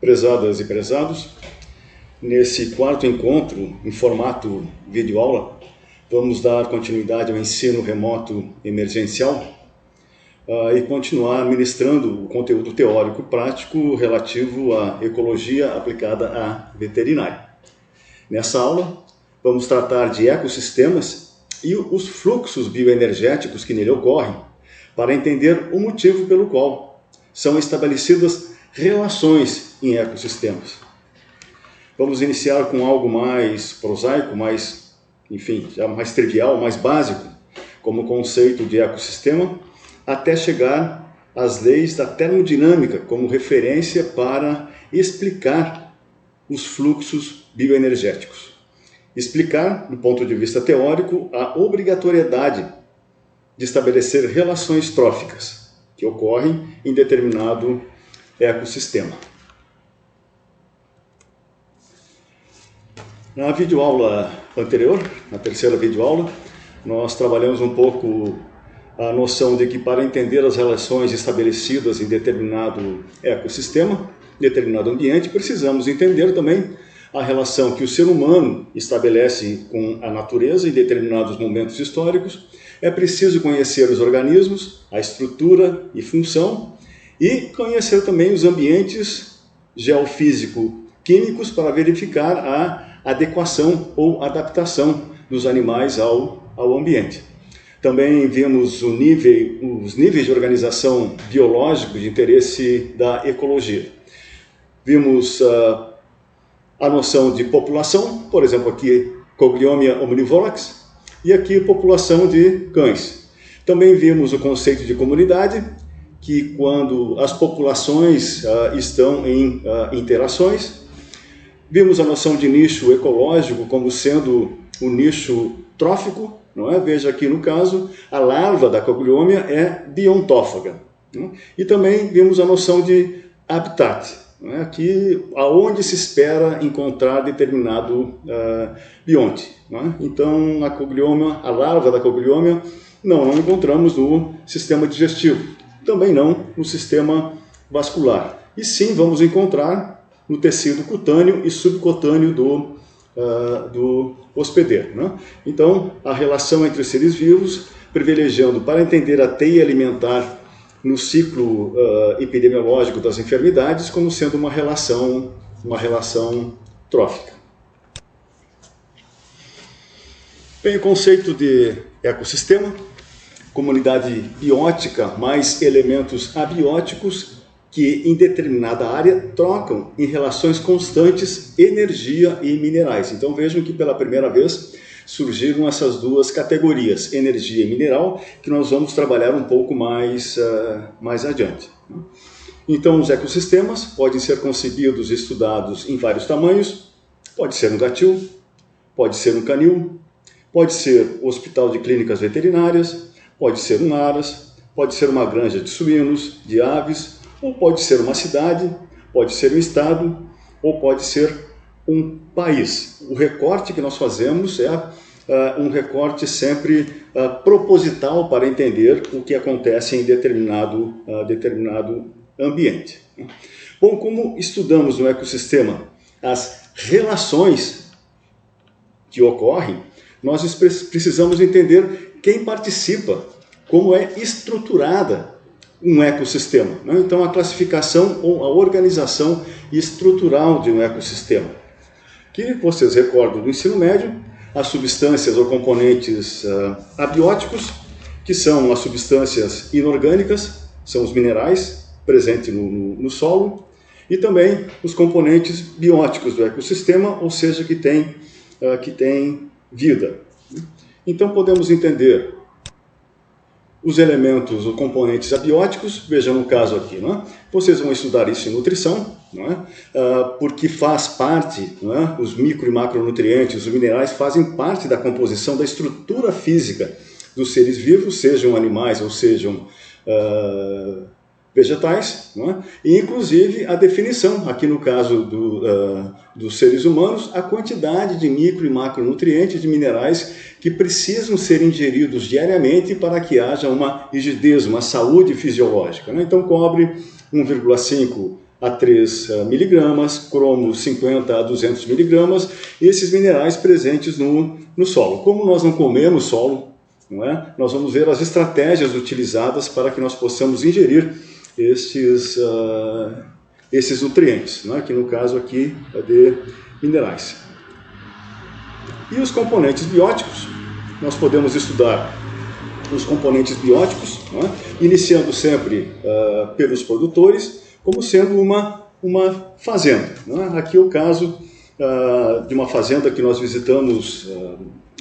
Prezadas e prezados, nesse quarto encontro em formato videoaula, vamos dar continuidade ao ensino remoto emergencial e continuar ministrando o conteúdo teórico prático relativo à ecologia aplicada à veterinária. Nessa aula, vamos tratar de ecossistemas e os fluxos bioenergéticos que nele ocorrem, para entender o motivo pelo qual são estabelecidas relações em ecossistemas. Vamos iniciar com algo mais prosaico, mais trivial, mais básico, como o conceito de ecossistema, até chegar às leis da termodinâmica como referência para explicar os fluxos bioenergéticos. Explicar, do ponto de vista teórico, a obrigatoriedade de estabelecer relações tróficas que ocorrem em determinado ecossistema. Na videoaula anterior, na terceira videoaula, nós trabalhamos um pouco a noção de que para entender as relações estabelecidas em determinado ecossistema, determinado ambiente, precisamos entender também a relação que o ser humano estabelece com a natureza em determinados momentos históricos. É preciso conhecer os organismos, a estrutura e função, e conhecer também os ambientes geofísico-químicos para verificar a adequação ou adaptação dos animais ao ambiente. Também vimos os níveis de organização biológico de interesse da ecologia. Vimos a noção de população, por exemplo, aqui Cogliomia omnivolax, e aqui população de cães. Também vimos o conceito de comunidade, que quando as populações estão em interações. Vimos a noção de nicho ecológico como sendo o nicho trófico, não é? Veja aqui no caso, a larva da Cogliomia é biontófaga. Não é? E também vimos a noção de habitat, não é? Aqui aonde se espera encontrar determinado bionte. Não é? Então a larva da Cogliomia não encontramos no sistema digestivo. Também não no sistema vascular. E sim vamos encontrar no tecido cutâneo e subcutâneo do hospedeiro. Né? Então, a relação entre os seres vivos, privilegiando para entender a teia alimentar no ciclo epidemiológico das enfermidades como sendo uma relação trófica. Bem, o conceito de ecossistema, comunidade biótica mais elementos abióticos que em determinada área trocam em relações constantes energia e minerais. Então vejam que pela primeira vez surgiram essas duas categorias, energia e mineral, que nós vamos trabalhar um pouco mais adiante. Então os ecossistemas podem ser concebidos e estudados em vários tamanhos. Pode ser um gatil, pode ser um canil, pode ser um hospital de clínicas veterinárias, pode ser um aras, pode ser uma granja de suínos, de aves, ou pode ser uma cidade, pode ser um estado, ou pode ser um país. O recorte que nós fazemos é um recorte sempre proposital para entender o que acontece em determinado ambiente. Bom, como estudamos no ecossistema as relações que ocorrem, nós precisamos entender quem participa, como é estruturada um ecossistema. Né? Então, a classificação ou a organização estrutural de um ecossistema. Que vocês recordam do ensino médio, as substâncias ou componentes abióticos, que são as substâncias inorgânicas, são os minerais presentes no solo, e também os componentes bióticos do ecossistema, ou seja, que tem vida. Então podemos entender os elementos ou componentes abióticos, vejam no caso aqui, não é? Vocês vão estudar isso em nutrição, não é? Porque faz parte, não é? Os micro e macronutrientes, os minerais fazem parte da composição da estrutura física dos seres vivos, sejam animais ou sejam vegetais, não é? E inclusive a definição, aqui no caso dos seres humanos, a quantidade de micro e macronutrientes de minerais que precisam ser ingeridos diariamente para que haja uma rigidez, uma saúde fisiológica, né? Então cobre 1,5 a 3 miligramas, cromo 50 a 200 miligramas, esses minerais presentes no solo. Como nós não comemos solo, não é? Nós vamos ver as estratégias utilizadas para que nós possamos ingerir esses nutrientes, não é? Que no caso aqui é de minerais. E os componentes bióticos, nós podemos estudar os componentes bióticos, não é? Iniciando sempre pelos produtores, como sendo uma fazenda. Não é? Aqui é o caso de uma fazenda que nós visitamos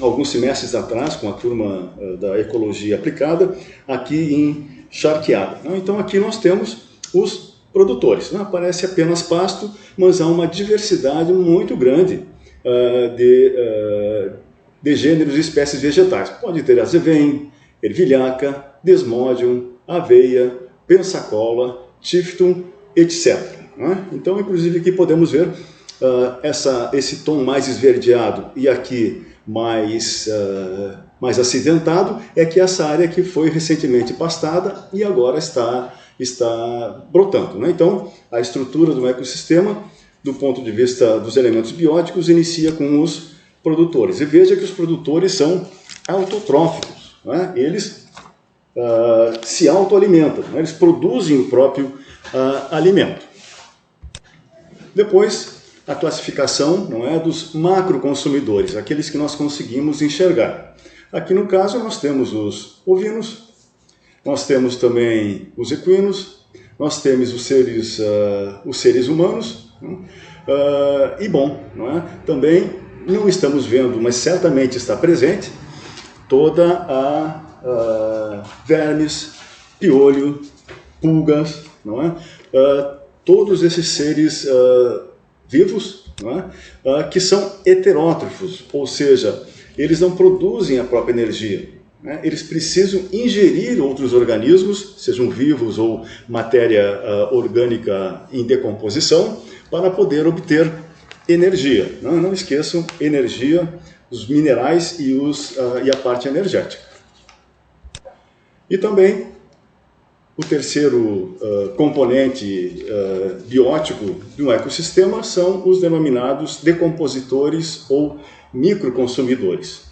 alguns semestres atrás com a turma da Ecologia Aplicada, aqui em Charqueada. Não? Então aqui nós temos os produtores. Não aparece apenas pasto, mas há uma diversidade muito grande de gêneros e espécies vegetais. Pode ter azevém, ervilhaca, desmodium, aveia, pensacola, tifton, etc. Né? Então, inclusive, aqui podemos ver esse tom mais esverdeado e aqui mais acidentado, é que essa área que foi recentemente pastada e agora está brotando. Né? Então, a estrutura do ecossistema, do ponto de vista dos elementos bióticos, inicia com os produtores. E veja que os produtores são autotróficos. Né? Eles se autoalimentam, né? Eles produzem o próprio alimento. Depois, a classificação, não é, dos macroconsumidores, aqueles que nós conseguimos enxergar. Aqui no caso nós temos os ovinos, nós temos também os equinos, nós temos os seres humanos, e bom, não é? Também não estamos vendo, mas certamente está presente, toda a vermes, piolho, pulgas, não é? Todos esses seres vivos, não é? Que são heterótrofos, ou seja, eles não produzem a própria energia. Né? Eles precisam ingerir outros organismos, sejam vivos ou matéria orgânica em decomposição, para poder obter energia. Não esqueçam, energia, os minerais e a parte energética. E também o terceiro componente biótico de um ecossistema são os denominados decompositores ou microconsumidores.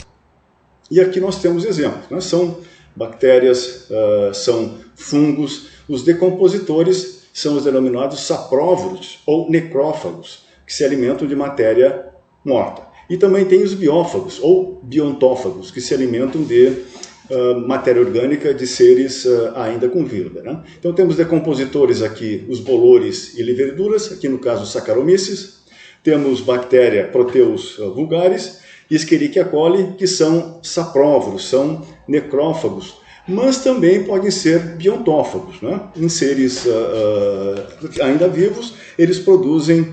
E aqui nós temos exemplos, né? São bactérias, são fungos. Os decompositores são os denominados sapróvoros ou necrófagos, que se alimentam de matéria morta. E também tem os biófagos ou biontófagos, que se alimentam de matéria orgânica de seres ainda com vida. Né? Então temos decompositores aqui, os bolores e leveduras, aqui no caso Saccharomyces. Temos bactéria Proteus vulgaris e Escherichia coli, que são sapróvoros, são necrófagos, mas também podem ser biontófagos. Né? Em seres ainda vivos, eles produzem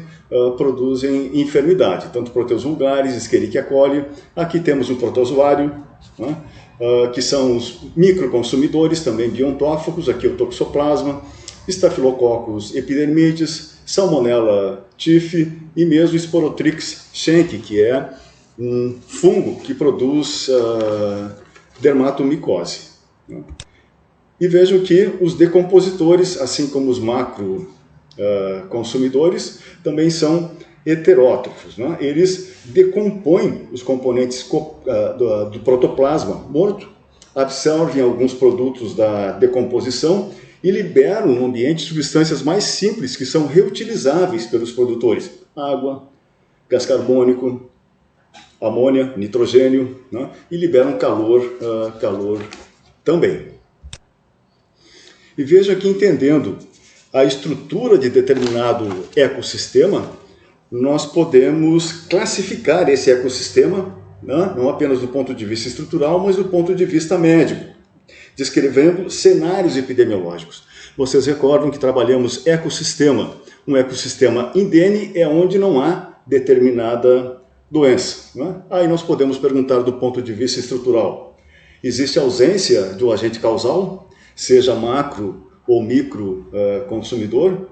enfermidade, tanto Proteus vulgaris, Escherichia coli. Aqui temos um protozoário, né? Que são os microconsumidores, também biontófagos, aqui o Toxoplasma, Staphylococcus epidermidis, Salmonella typhi e mesmo Sporotrix schenck, que é um fungo que produz dermatomicose. Né? E vejam que os decompositores, assim como os macroconsumidores, também são heterótrofos. Né? Eles decompõem os componentes do protoplasma morto, absorvem alguns produtos da decomposição e liberam no ambiente substâncias mais simples que são reutilizáveis pelos produtores. Água, gás carbônico, amônia, nitrogênio, né? E liberam calor também. E veja que, entendendo a estrutura de determinado ecossistema, nós podemos classificar esse ecossistema, né? Não apenas do ponto de vista estrutural, mas do ponto de vista médico, descrevendo cenários epidemiológicos. Vocês recordam que trabalhamos ecossistema. Um ecossistema indene é onde não há determinada doença. Né? Aí nós podemos perguntar do ponto de vista estrutural. Existe ausência de um agente causal, seja macro ou micro consumidor,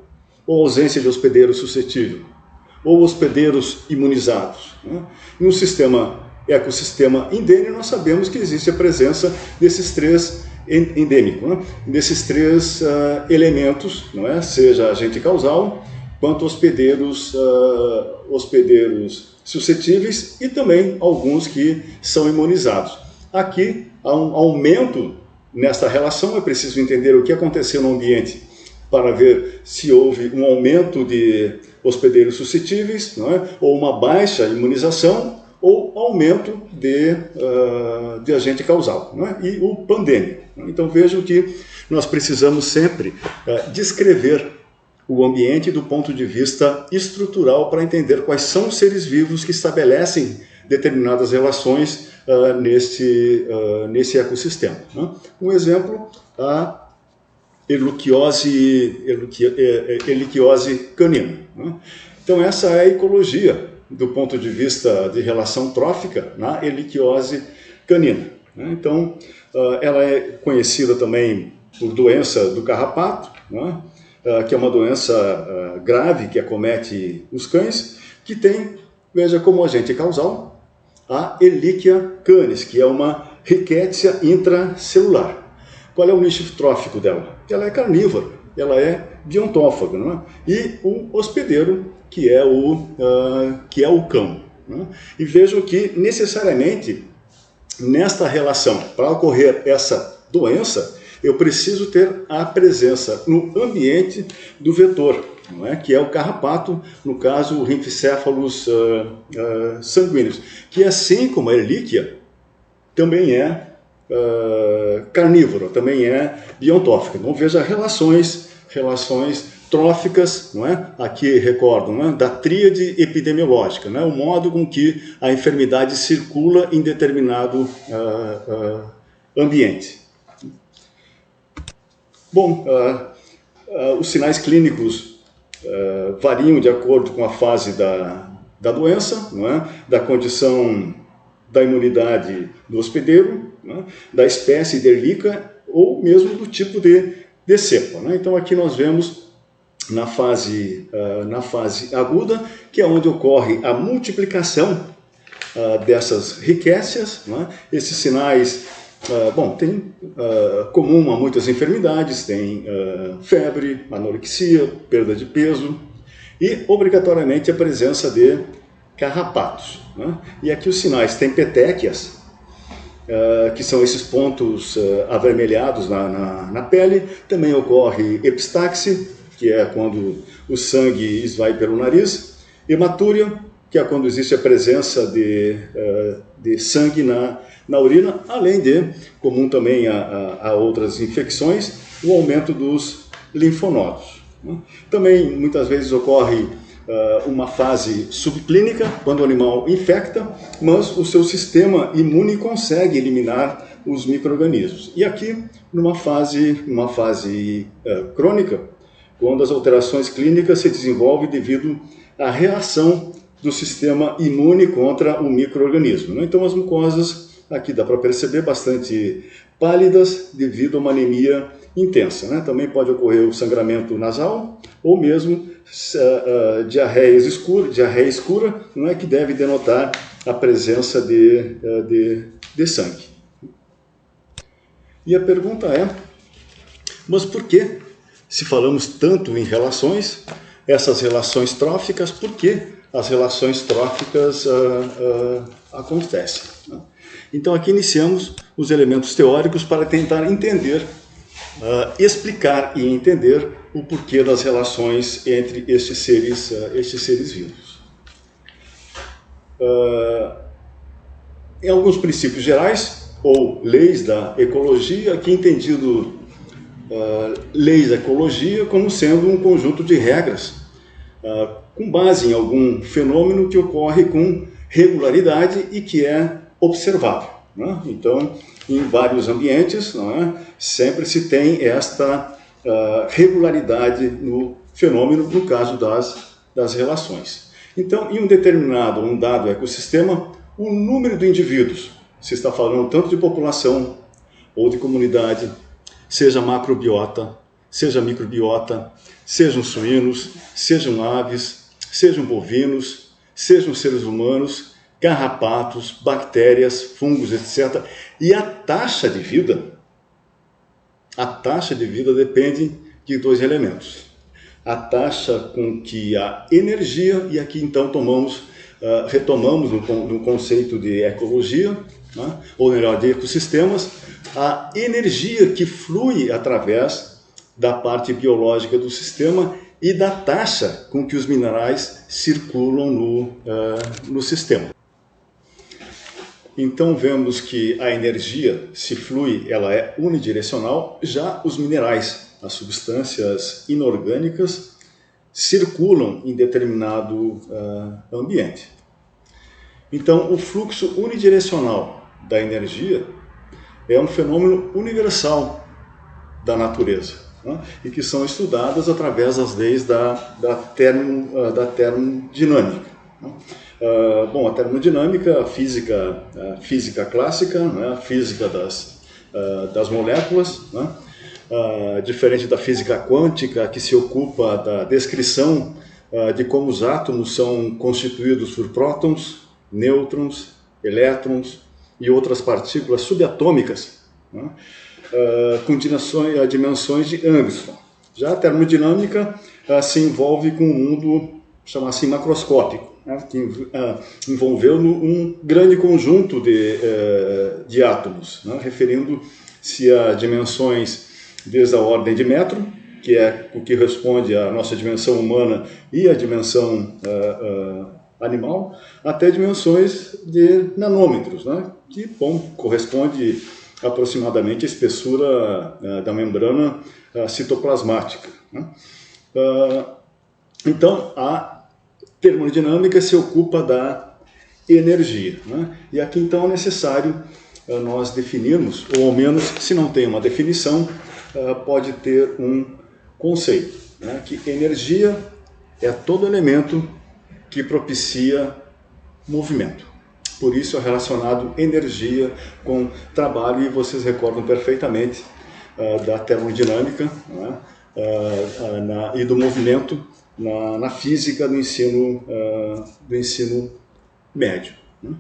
ou ausência de hospedeiro suscetível, ou hospedeiros imunizados. Né? Em um ecossistema indene, nós sabemos que existe a presença desses três endêmicos, né? Desses três elementos, não é? Seja agente causal, quanto hospedeiros suscetíveis e também alguns que são imunizados. Aqui há um aumento nesta relação, é preciso entender o que aconteceu no ambiente para ver se houve um aumento de hospedeiros suscetíveis, não é? Ou uma baixa imunização, ou aumento de agente causal, não é? E o pandêmico. Então vejam que nós precisamos sempre descrever o ambiente do ponto de vista estrutural para entender quais são os seres vivos que estabelecem determinadas relações nesse ecossistema. Né? Um exemplo, a heliquiose canina. Né? Então essa é a ecologia do ponto de vista de relação trófica na heliquiose canina. Né? Então ela é conhecida também por doença do carrapato, né? Que é uma doença grave que acomete os cães, que tem, veja, como agente causal, a Ehrlichia canis, que é uma rickettsia intracelular. Qual é o nicho trófico dela? Ela é carnívora, ela é biontófaga, não é? E um hospedeiro, que é o cão. Não é? E vejam que, necessariamente, nesta relação, para ocorrer essa doença, eu preciso ter a presença no ambiente do vetor, não é? Que é o carrapato, no caso o Rhincéfalos sanguíneos, que assim como a Ehrlichia, também é carnívoro, também é biontófica. Então veja relações tróficas, não é? Aqui recordo, não é? Da tríade epidemiológica, não é? O modo com que a enfermidade circula em determinado ambiente. Bom, os sinais clínicos variam de acordo com a fase da doença, não é? Da condição da imunidade do hospedeiro, não é? Da espécie de Ehrlichia ou mesmo do tipo de cepa. Não é? Então aqui nós vemos na fase aguda, que é onde ocorre a multiplicação dessas riquécias, não é? Esses sinais tem comum a muitas enfermidades, tem febre, anorexia, perda de peso e, obrigatoriamente, a presença de carrapatos. Né? E aqui os sinais tem petequias, que são esses pontos avermelhados na pele. Também ocorre epistaxe, que é quando o sangue esvai pelo nariz, hematúria, que é quando existe a presença de sangue na urina, além de, comum também a outras infecções, o aumento dos linfonodos. Né? Também, muitas vezes, ocorre uma fase subclínica, quando o animal infecta, mas o seu sistema imune consegue eliminar os micro-organismos. E aqui, numa fase crônica, quando as alterações clínicas se desenvolvem devido à reação do sistema imune contra o micro-organismo. Né? Então, as mucosas, aqui dá para perceber, bastante pálidas devido a uma anemia intensa. Né? Também pode ocorrer o sangramento nasal ou mesmo diarreia escura, não é, que deve denotar a presença de sangue. E a pergunta é, mas por que, se falamos tanto em relações, essas relações tróficas, por que as relações tróficas acontecem? Né? Então aqui iniciamos os elementos teóricos para tentar entender, explicar e entender o porquê das relações entre estes seres vivos. Em alguns princípios gerais, ou leis da ecologia, aqui entendido leis da ecologia como sendo um conjunto de regras com base em algum fenômeno que ocorre com regularidade e que é observável. Né? Então, em vários ambientes, não é? Sempre se tem esta regularidade no fenômeno, no caso das relações. Então, em um dado ecossistema, o número de indivíduos, se está falando tanto de população ou de comunidade, seja macrobiota, seja microbiota, sejam suínos, sejam aves, sejam bovinos, sejam seres humanos, carrapatos, bactérias, fungos, etc. E a taxa de vida depende de dois elementos. a taxa com que a energia, e aqui então retomamos no conceito de ecologia, né, ou melhor, de ecossistemas, a energia que flui através da parte biológica do sistema e da taxa com que os minerais circulam no sistema. Então vemos que a energia, se flui, ela é unidirecional, já os minerais, as substâncias inorgânicas, circulam em determinado ambiente. Então o fluxo unidirecional da energia é um fenômeno universal da natureza, né? E que são estudadas através das leis da termodinâmica. Né? Bom, a termodinâmica, a física clássica, né? A física das moléculas, né? Diferente da física quântica, que se ocupa da descrição de como os átomos são constituídos por prótons, nêutrons, elétrons e outras partículas subatômicas, né? Com dimensões de Angstrom. Já a termodinâmica se envolve com um mundo, chamado assim, macroscópico, né? Que envolveu um grande conjunto de átomos, né? Referindo-se a dimensões desde a ordem de metro, que é o que responde à nossa dimensão humana e à dimensão animal, até dimensões de nanômetros, né? Que, bom, corresponde aproximadamente à espessura da membrana citoplasmática, né? Então, a termodinâmica se ocupa da energia, né? E aqui, então, é necessário nós definirmos, ou ao menos, se não tem uma definição, pode ter um conceito, né? Que energia é todo elemento que propicia movimento. Por isso é relacionado energia com trabalho, e vocês recordam perfeitamente da termodinâmica, né? E do movimento na física do ensino médio, né?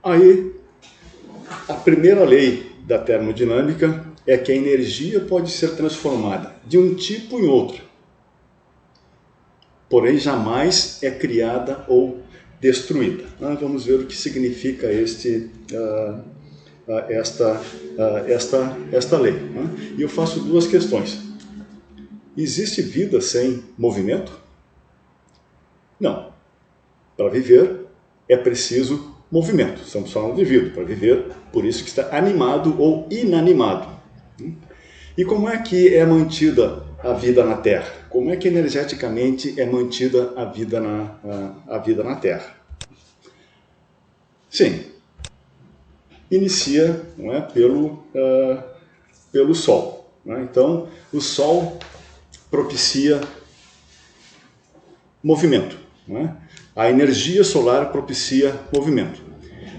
Aí, a primeira lei da termodinâmica é que a energia pode ser transformada de um tipo em outro, porém jamais é criada ou destruída. Vamos ver o que significa esta lei, né? E eu faço duas questões. Existe vida sem movimento? Não. Para viver é preciso movimento. Estamos falando de vida. Para viver, por isso que está animado ou inanimado. E como é que é mantida a vida na Terra? Como é que energeticamente é mantida a vida na Terra? Sim, inicia, não é, pelo Sol, né? Então, o Sol propicia movimento, não é? A energia solar propicia movimento.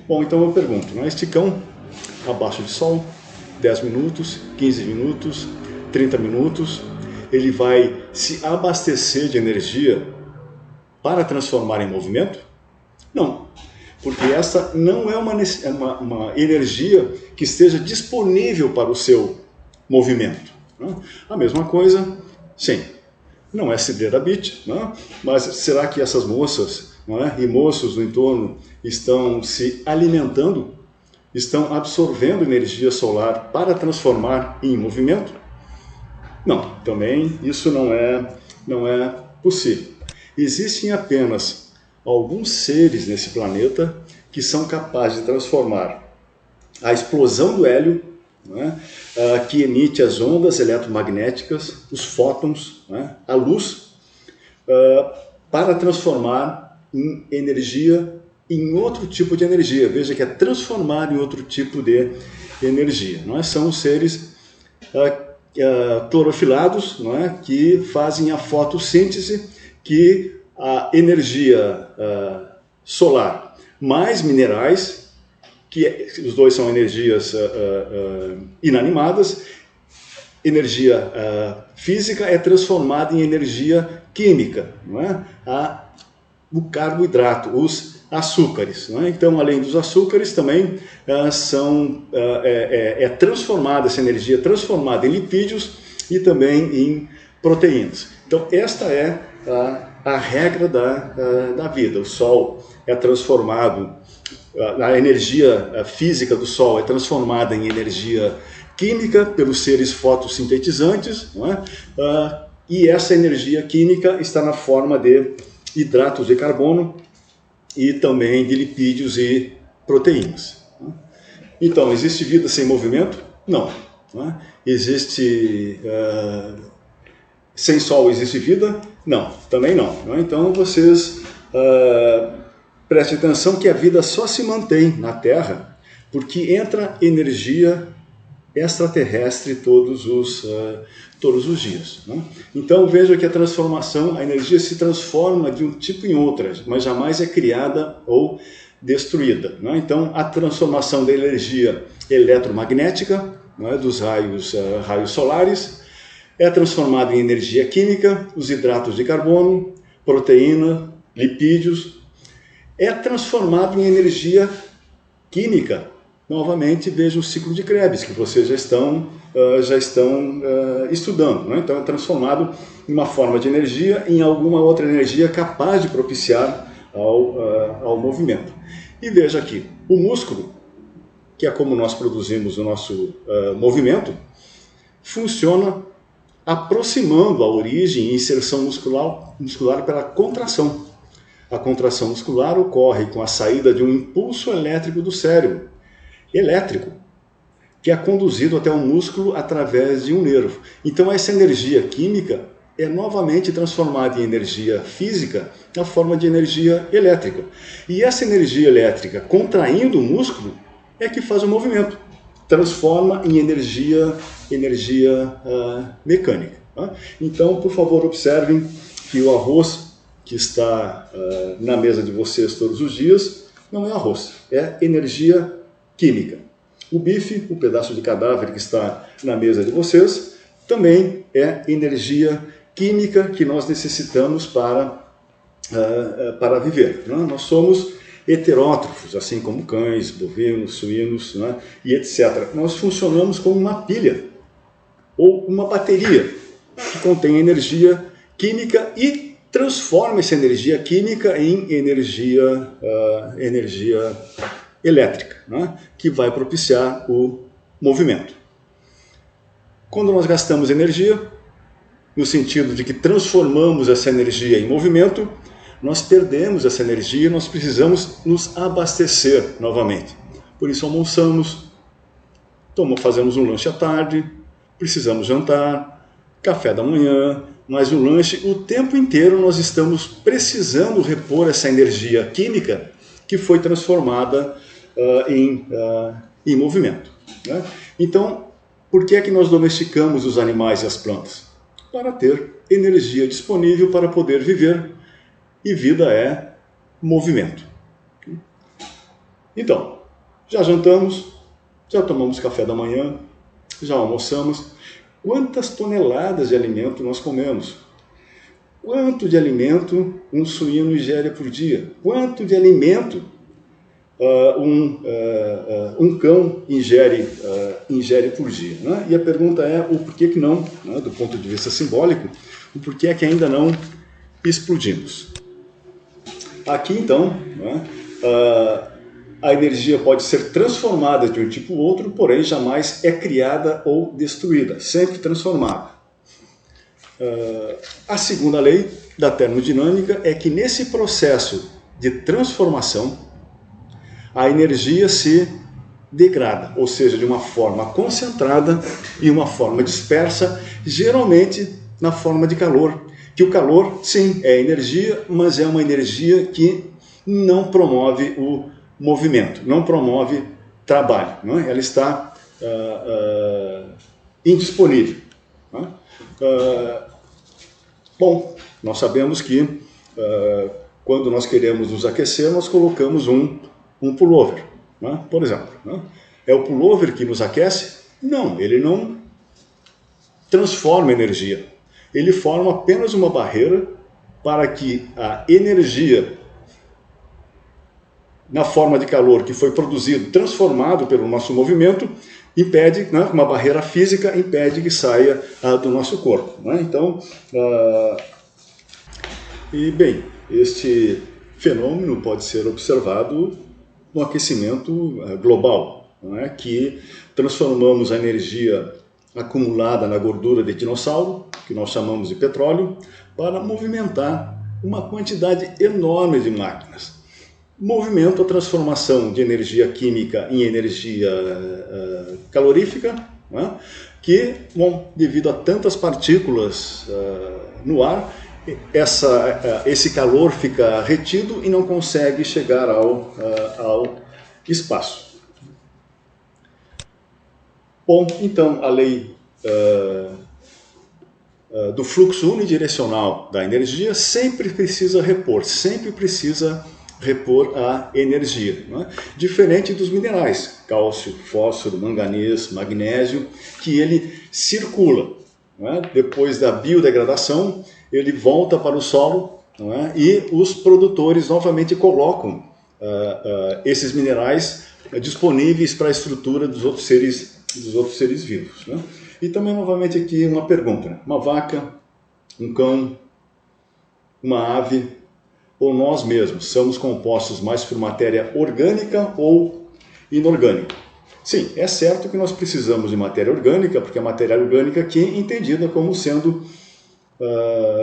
Bom, então eu pergunto, não é? Este cão abaixo de Sol, 10 minutos, 15 minutos, 30 minutos, ele vai se abastecer de energia para transformar em movimento? Não, porque essa não é uma energia que esteja disponível para o seu movimento, né? A mesma coisa, sim, não é cidreira beach, né? Mas será que essas moças, não é, e moços no entorno estão se alimentando, estão absorvendo energia solar para transformar em movimento? Não, também isso não é possível. Existem apenas alguns seres nesse planeta que são capazes de transformar a explosão do hélio, né, que emite as ondas eletromagnéticas, os fótons, né, a luz, para transformar em energia, em outro tipo de energia. Veja que é transformar em outro tipo de energia. Não é? São seres clorofilados, não é? Que fazem a fotossíntese, que a energia solar mais minerais, que os dois são energias inanimadas, energia física é transformada em energia química, não é? O carboidrato, os açúcares, não é? Então, além dos açúcares, também transformada essa energia, transformada em lipídios e também em proteínas. Então, esta é a regra da vida. O Sol é transformado, a energia física do Sol é transformada em energia química pelos seres fotossintetizantes, não é? E essa energia química está na forma de hidratos de carbono e também de lipídios e proteínas. Então, existe vida sem movimento? Não. Não é? Existe... sem Sol existe vida? Não, também não. Não é? Então, vocês prestem atenção que a vida só se mantém na Terra porque entra energia extraterrestre todos os dias. Né? Então veja que a transformação, a energia se transforma de um tipo em outra, mas jamais é criada ou destruída. Né? Então a transformação da energia eletromagnética, né, dos raios solares, é transformada em energia química, os hidratos de carbono, proteína, lipídios, é transformado em energia química. Novamente, veja o ciclo de Krebs, que vocês já estão estudando. Né? Então, é transformado em uma forma de energia em alguma outra energia capaz de propiciar ao movimento. E veja aqui, o músculo, que é como nós produzimos o nosso movimento, funciona aproximando a origem e inserção muscular pela contração. A contração muscular ocorre com a saída de um impulso elétrico do cérebro, que é conduzido até o músculo através de um nervo. Então essa energia química é novamente transformada em energia física na forma de energia elétrica. E essa energia elétrica, contraindo o músculo, é que faz o movimento, transforma em energia mecânica. Tá? Então, por favor, observem que o arroz que está na mesa de vocês todos os dias não é arroz, é energia química. O bife, o pedaço de cadáver que está na mesa de vocês, também é energia química que nós necessitamos para viver. Né? Nós somos heterótrofos, assim como cães, bovinos, suínos, né? E etc. Nós funcionamos como uma pilha ou uma bateria que contém energia química e transforma essa energia química em energia elétrica, né? Que vai propiciar o movimento. Quando nós gastamos energia, no sentido de que transformamos essa energia em movimento, nós perdemos essa energia e nós precisamos nos abastecer novamente. Por isso almoçamos, fazemos um lanche à tarde, precisamos jantar, café da manhã, mas o lanche, o tempo inteiro nós estamos precisando repor essa energia química que foi transformada em movimento. Né? Então, por que é que nós domesticamos os animais e as plantas? Para ter energia disponível para poder viver, e vida é movimento. Então, já jantamos, já tomamos café da manhã, já almoçamos. Quantas toneladas de alimento nós comemos? Quanto de alimento um suíno ingere por dia? Quanto de alimento um cão ingere por dia? Né? E a pergunta é o porquê que não, né, do ponto de vista simbólico, o porquê é que ainda não explodimos. Aqui, então, né, a energia pode ser transformada de um tipo ou outro, porém jamais é criada ou destruída, sempre transformada. A segunda lei da termodinâmica é que nesse processo de transformação, a energia se degrada, ou seja, de uma forma concentrada e uma forma dispersa, geralmente na forma de calor. Que o calor, sim, é energia, mas é uma energia que não promove o movimento, não promove trabalho, não é? Ela está indisponível. Não é? Bom, nós sabemos que quando nós queremos nos aquecer, nós colocamos um pullover, não é? Por exemplo. Não é? É o pullover que nos aquece? Não, ele não transforma energia. Ele forma apenas uma barreira para que a energia na forma de calor que foi produzido, transformado pelo nosso movimento, impede, né, uma barreira física impede que saia do nosso corpo. Né? Então, bem, este fenômeno pode ser observado no aquecimento global, não é? Que transformamos a energia acumulada na gordura de dinossauro, que nós chamamos de petróleo, para movimentar uma quantidade enorme de máquinas. Movimento a transformação de energia química em energia calorífica, né? Que, bom, devido a tantas partículas no ar, esse calor fica retido e não consegue chegar ao espaço. Bom, então a lei do fluxo unidirecional da energia sempre precisa repor a energia, né? Diferente dos minerais, cálcio, fósforo, manganês, magnésio, que ele circula, né? Depois da biodegradação, ele volta para o solo, né? E os produtores novamente colocam esses minerais disponíveis para a estrutura dos outros seres vivos, né? E também novamente aqui uma pergunta, né? Uma vaca, um cão, uma ave ou nós mesmos somos compostos mais por matéria orgânica ou inorgânica? Sim, é certo que nós precisamos de matéria orgânica, porque a matéria orgânica aqui é entendida como sendo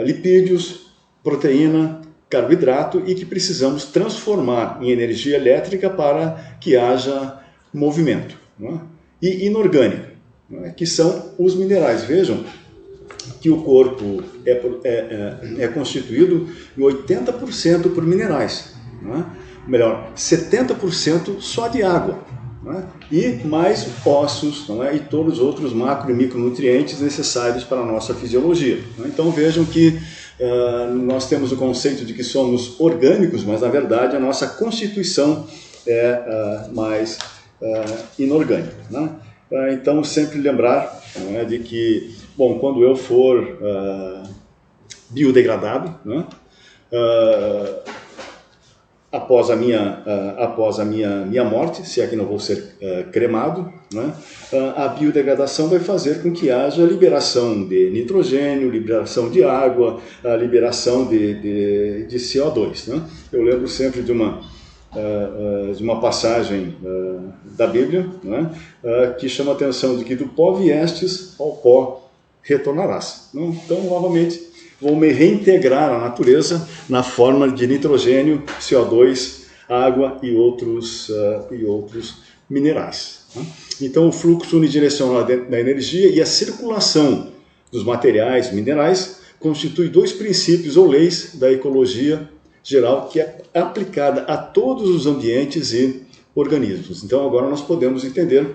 lipídios, proteína, carboidrato e que precisamos transformar em energia elétrica para que haja movimento, né? E inorgânica, né? Que são os minerais. Vejam que o corpo é constituído em 80% por minerais, né? Melhor, 70% só de água, né? E mais ossos, não é? E todos os outros macro e micronutrientes necessários para a nossa fisiologia, né? Então vejam que nós temos o conceito de que somos orgânicos, mas na verdade a nossa constituição é mais inorgânica, né? Então sempre lembrar, né, de que, bom, quando eu for biodegradado, né, após a minha morte, se é que não vou ser cremado, né, a biodegradação vai fazer com que haja liberação de nitrogênio, liberação de água, a liberação de CO2, né? Eu lembro sempre de uma passagem da Bíblia, né, que chama a atenção de que do pó viestes, ao pó retornarás. Então, novamente, vou me reintegrar à natureza na forma de nitrogênio, CO2, água e outros minerais, né? Então, o fluxo unidirecional da energia e a circulação dos materiais minerais constitui dois princípios ou leis da ecologia geral que é aplicada a todos os ambientes e organismos. Então agora nós podemos entender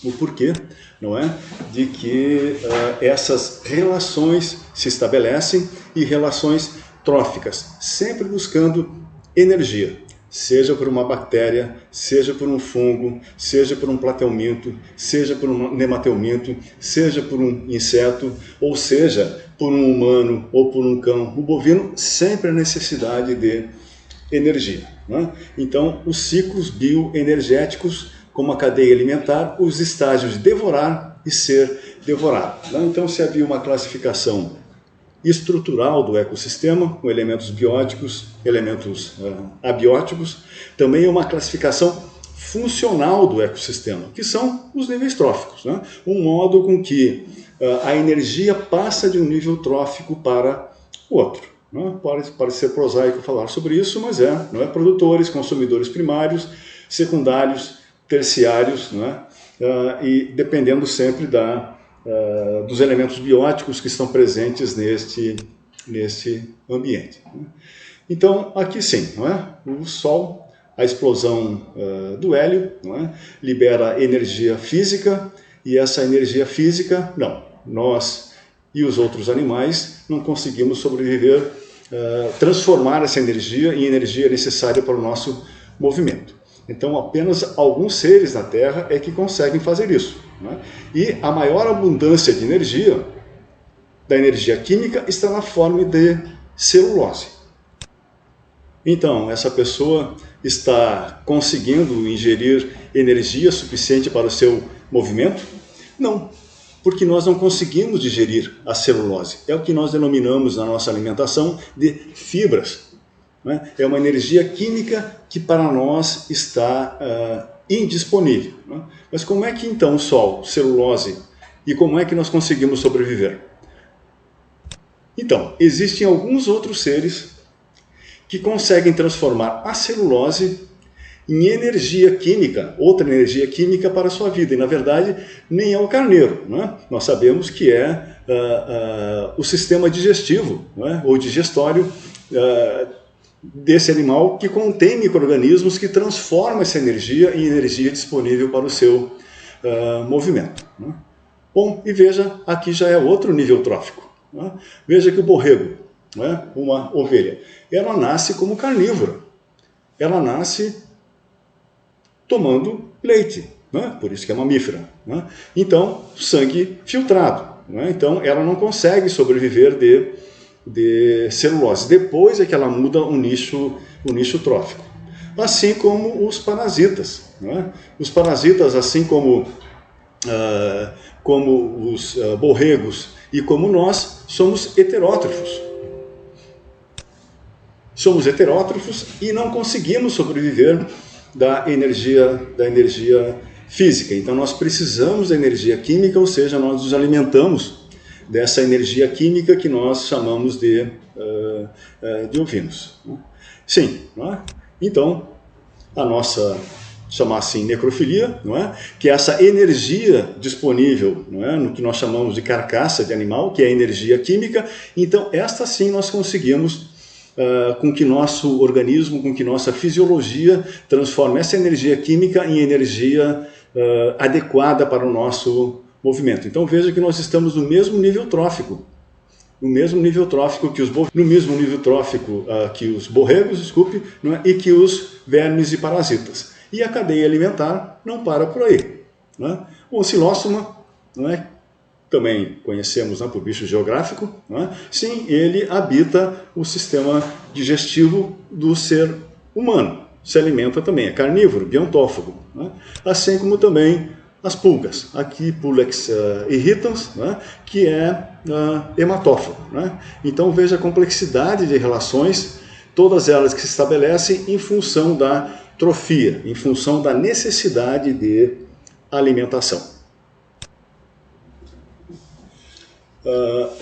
o porquê, não é, de que essas relações se estabelecem e relações tróficas, sempre buscando energia, seja por uma bactéria, seja por um fungo, seja por um platelminto, seja por um nematelminto, seja por um inseto, ou seja, por um humano ou por um cão. O bovino sempre a necessidade de energia, né? Então, os ciclos bioenergéticos, como a cadeia alimentar, os estágios de devorar e ser devorado, né? Então, se havia uma classificação estrutural do ecossistema, com elementos bióticos, elementos abióticos, também uma classificação funcional do ecossistema, que são os níveis tróficos, né? Um modo com que a energia passa de um nível trófico para o outro, né? Pode ser prosaico falar sobre isso, mas não é? Produtores, consumidores primários, secundários, terciários, né? E dependendo sempre dos elementos bióticos que estão presentes neste ambiente. Então, aqui sim, não é? O Sol, a explosão do hélio, não é? Libera energia física, e essa energia física, nós e os outros animais não conseguimos sobreviver, transformar essa energia em energia necessária para o nosso movimento. Então, apenas alguns seres na Terra é que conseguem fazer isso, né? E a maior abundância de energia, da energia química, está na forma de celulose. Então, essa pessoa está conseguindo ingerir energia suficiente para o seu movimento? Não, porque nós não conseguimos digerir a celulose. É o que nós denominamos na nossa alimentação de fibras. Né? É uma energia química que para nós está indisponível. Né? Mas como é que então o sol, celulose, e como é que nós conseguimos sobreviver? Então, existem alguns outros seres que conseguem transformar a celulose em energia química, outra energia química para a sua vida. E, na verdade, nem é o carneiro. Né? Nós sabemos que é o sistema digestivo, né? Ou digestório desse animal que contém micro-organismos que transformam essa energia em energia disponível para o seu movimento. Né? Bom, e veja, aqui já é outro nível trófico. Né? Veja que o borrego, né? Uma ovelha, ela nasce como carnívora. Ela nasce tomando leite, né? Por isso que é mamífera. Né? Então, sangue filtrado. Né? Então, ela não consegue sobreviver de celulose. Depois é que ela muda o nicho trófico. Assim como os parasitas. Né? Os parasitas, assim como os borregos e como nós, somos heterótrofos. Somos heterótrofos e não conseguimos sobreviver da energia física. Então nós precisamos da energia química, ou seja, nós nos alimentamos dessa energia química que nós chamamos de ovinos. Sim, não é? Então a nossa, chamar assim, necrofilia, não é? Que é essa energia disponível, não é? No que nós chamamos de carcaça de animal, que é a energia química. Então esta sim nós conseguimos com que nosso organismo, com que nossa fisiologia transforme essa energia química em energia adequada para o nosso movimento. Então veja que nós estamos no mesmo nível trófico, no mesmo nível trófico que os borregos, desculpe, não é? E que os vermes e parasitas. E a cadeia alimentar não para por aí. Não é? O oscilóstoma, não é? Também conhecemos, né, por bicho geográfico, né? Sim, ele habita o sistema digestivo do ser humano, se alimenta também, é carnívoro, biontófago, né? Assim como também as pulgas, aqui Pulex irritans, né, que é hematófago. Né? Então veja a complexidade de relações, todas elas que se estabelecem em função da trofia, em função da necessidade de alimentação.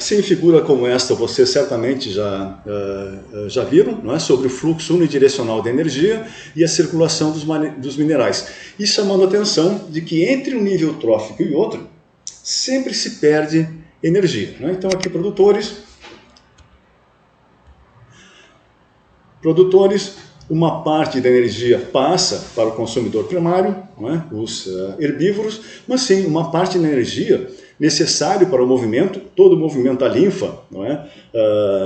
Sem figura como esta, vocês certamente já viram, não é? Sobre o fluxo unidirecional de energia e a circulação dos minerais. E chamando a atenção de que entre um nível trófico e outro, sempre se perde energia. Não é? Então aqui produtores, uma parte da energia passa para o consumidor primário, não é? Os herbívoros, mas sim, uma parte da energia necessário para o movimento, todo o movimento da linfa, não é?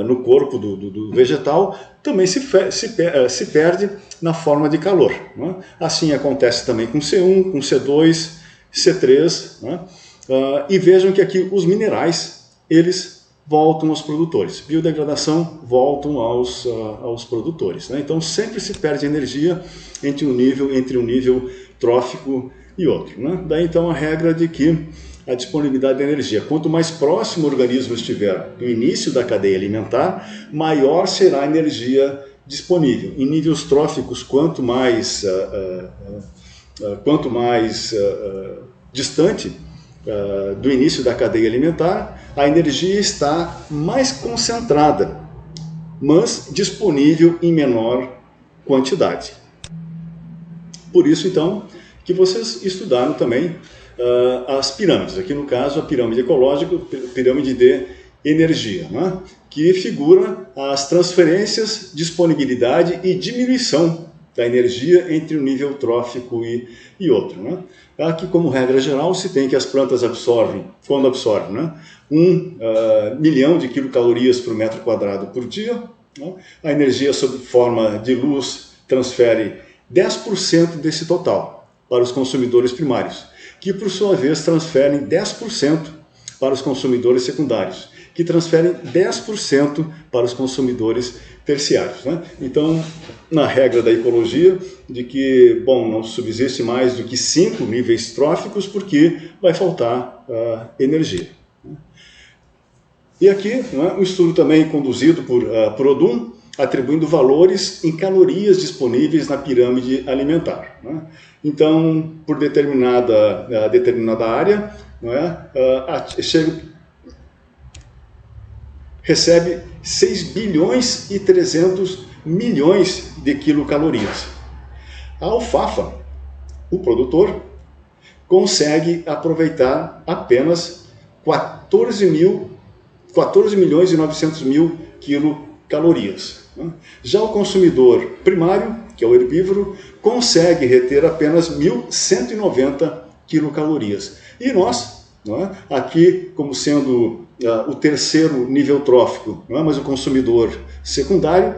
No corpo do vegetal, também se perde na forma de calor. Não é? Assim acontece também com C1, com C2, C3. Não é? E vejam que aqui os minerais, eles voltam aos produtores. Biodegradação voltam aos produtores. Né? Então sempre se perde energia entre um nível trófico e outro. Né? Daí então a regra de que a disponibilidade de energia. Quanto mais próximo o organismo estiver do início da cadeia alimentar, maior será a energia disponível. Em níveis tróficos, quanto mais distante do início da cadeia alimentar, a energia está mais concentrada, mas disponível em menor quantidade. Por isso, então, que vocês estudaram também as pirâmides. Aqui, no caso, a pirâmide ecológica, pirâmide de energia, né? Que figura as transferências, disponibilidade e diminuição da energia entre um nível trófico e outro. Né? Aqui, como regra geral, se tem que as plantas absorvem, quando absorvem, né? 1 milhão de quilocalorias por metro quadrado por dia. Né? A energia sob forma de luz transfere 10% desse total para os consumidores primários, que por sua vez transferem 10% para os consumidores secundários, que transferem 10% para os consumidores terciários, né? Então, na regra da ecologia, de que, bom, não subsiste mais do que 5 níveis tróficos, porque vai faltar energia. E aqui, né, um estudo também conduzido por Odum, atribuindo valores em calorias disponíveis na pirâmide alimentar, né? Então, por determinada área, né, recebe 6 bilhões e 300 milhões de quilocalorias. A alfafa, o produtor, consegue aproveitar apenas 14 milhões e 900 mil quilocalorias. Já o consumidor primário, que é o herbívoro, consegue reter apenas 1.190 quilocalorias. E nós, não é, aqui como sendo o terceiro nível trófico, não é, mas o consumidor secundário,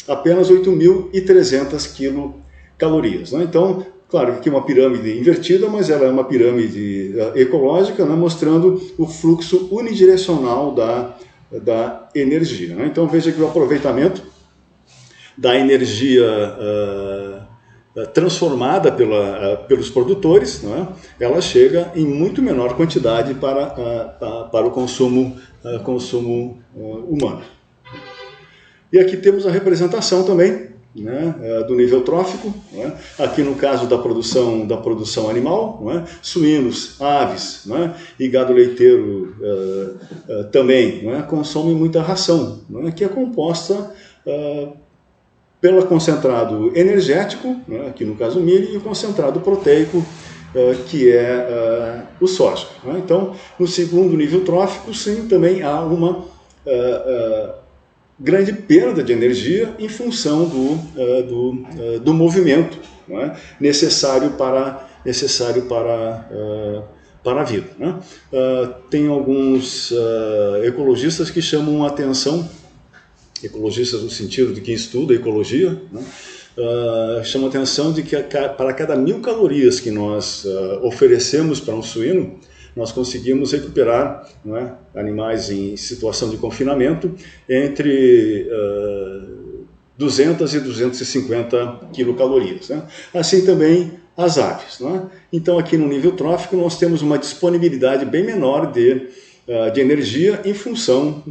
apenas 8.300 quilocalorias. Não é? Então, claro que aqui é uma pirâmide invertida, mas ela é uma pirâmide ecológica, né, mostrando o fluxo unidirecional da energia. Né? Então veja que o aproveitamento da energia transformada pelos produtores, não é? Ela chega em muito menor quantidade para o consumo humano. E aqui temos a representação também, né, do nível trófico, né? Aqui no caso da produção animal, né? Suínos, aves, né? E gado leiteiro também, né? Consomem muita ração, né? Que é composta pelo concentrado energético, né? Aqui no caso o milho, e o concentrado proteico, que é o soja. Né? Então, no segundo nível trófico, sim, também há uma grande perda de energia em função do movimento, não é? necessário para a vida. Né? Tem alguns ecologistas que chamam a atenção, ecologistas no sentido de quem estuda ecologia, né? Chamam a atenção de que para cada 1.000 calorias que nós oferecemos para um suíno, nós conseguimos recuperar, não é, animais em situação de confinamento entre 200 e 250 quilocalorias. Né? Assim também as aves. Né? Então aqui no nível trófico nós temos uma disponibilidade bem menor de energia em função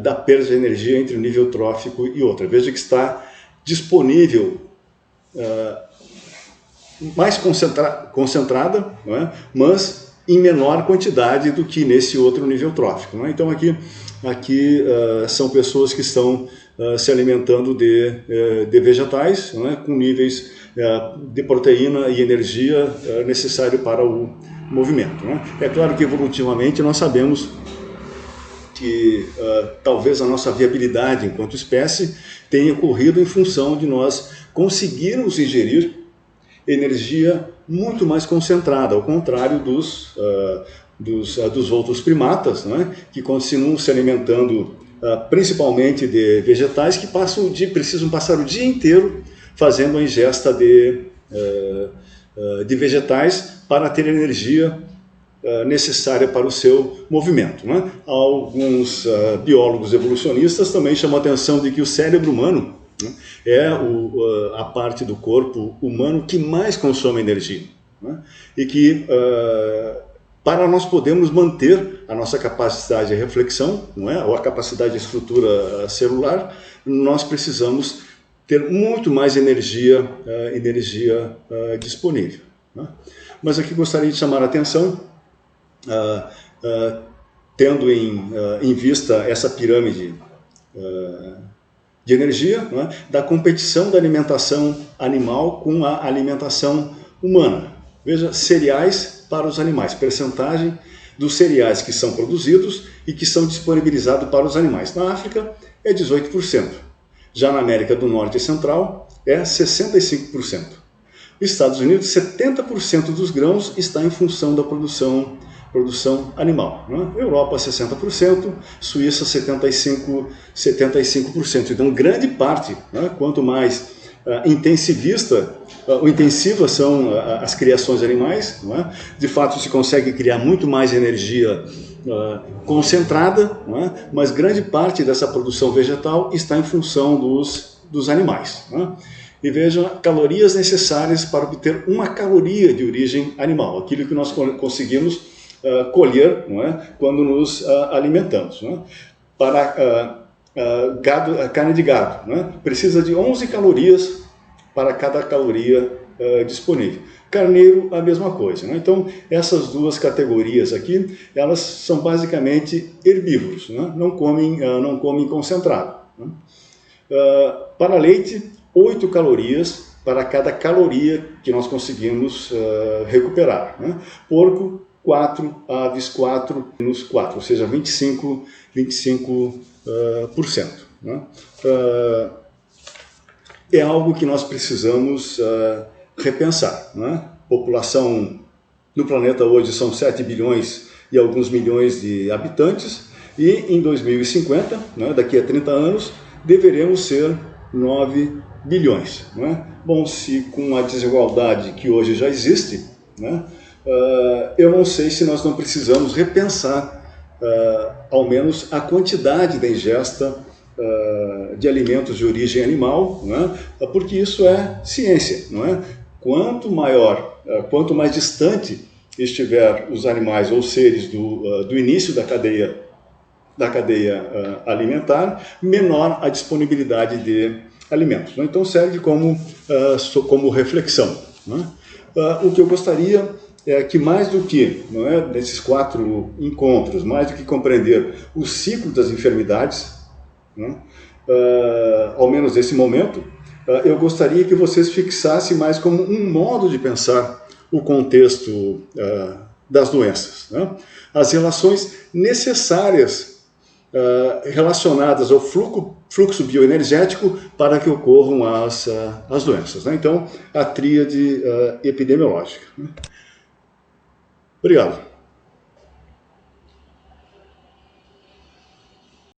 da perda de energia entre o nível trófico e outro. Veja que está disponível mais concentrada, não é? Mas em menor quantidade do que nesse outro nível trófico. Não é? Então aqui são pessoas que estão se alimentando de vegetais, não é? Com níveis de proteína e energia necessário para o movimento. Não é? É claro que evolutivamente nós sabemos que talvez a nossa viabilidade enquanto espécie tenha ocorrido em função de nós conseguirmos ingerir energia muito mais concentrada, ao contrário dos outros primatas, né, que continuam se alimentando principalmente de vegetais que precisam passar o dia inteiro fazendo a ingesta de vegetais para ter energia necessária para o seu movimento. Né? Alguns biólogos evolucionistas também chamam a atenção de que o cérebro humano é a parte do corpo humano que mais consome energia, né? E que para nós podermos manter a nossa capacidade de reflexão, não é? Ou a capacidade de estrutura celular, nós precisamos ter muito mais energia disponível. Né? Mas aqui gostaria de chamar a atenção, tendo em vista essa pirâmide de energia, né, da competição da alimentação animal com a alimentação humana. Veja, cereais para os animais, percentagem dos cereais que são produzidos e que são disponibilizados para os animais. Na África é 18%, já na América do Norte e Central é 65%. Nos Estados Unidos, 70% dos grãos está em função da produção animal. Né? Europa 60%, Suíça 75%. Então grande parte, né, quanto mais intensivista, o intensiva são as criações animais, não é? De fato se consegue criar muito mais energia concentrada, não é? Mas grande parte dessa produção vegetal está em função dos animais. Não é? E veja, calorias necessárias para obter 1 caloria de origem animal, aquilo que nós conseguimos colher, não é? Quando nos alimentamos. Não é? Para carne de gado, não é? Precisa de 11 calorias para cada caloria disponível. Carneiro, a mesma coisa. Né? Então, essas duas categorias aqui, elas são basicamente herbívoros, né? Não comem concentrado. Né? Para leite, 8 calorias para cada caloria que nós conseguimos recuperar. Né? Porco, 4, aves 4, menos 4, ou seja, 25%. Né? É algo que nós precisamos repensar. Né? População no planeta hoje são 7 bilhões e alguns milhões de habitantes, e em 2050, né, daqui a 30 anos, deveremos ser 9 bilhões. Né? Bom, se com a desigualdade que hoje já existe, né, eu não sei se nós não precisamos repensar ao menos a quantidade da ingesta de alimentos de origem animal, não é? Porque isso é ciência, não é? Quanto mais distante estiver os animais ou seres do início da cadeia alimentar, menor a disponibilidade de alimentos. Não é? Então serve como reflexão. Não é? O que eu gostaria é que mais do que, não é, nesses 4 encontros, mais do que compreender o ciclo das enfermidades, né, ao menos nesse momento, eu gostaria que vocês fixassem mais como um modo de pensar o contexto das doenças. Né? As relações necessárias relacionadas ao fluxo bioenergético para que ocorram as doenças. Né? Então, a tríade epidemiológica. Obrigado.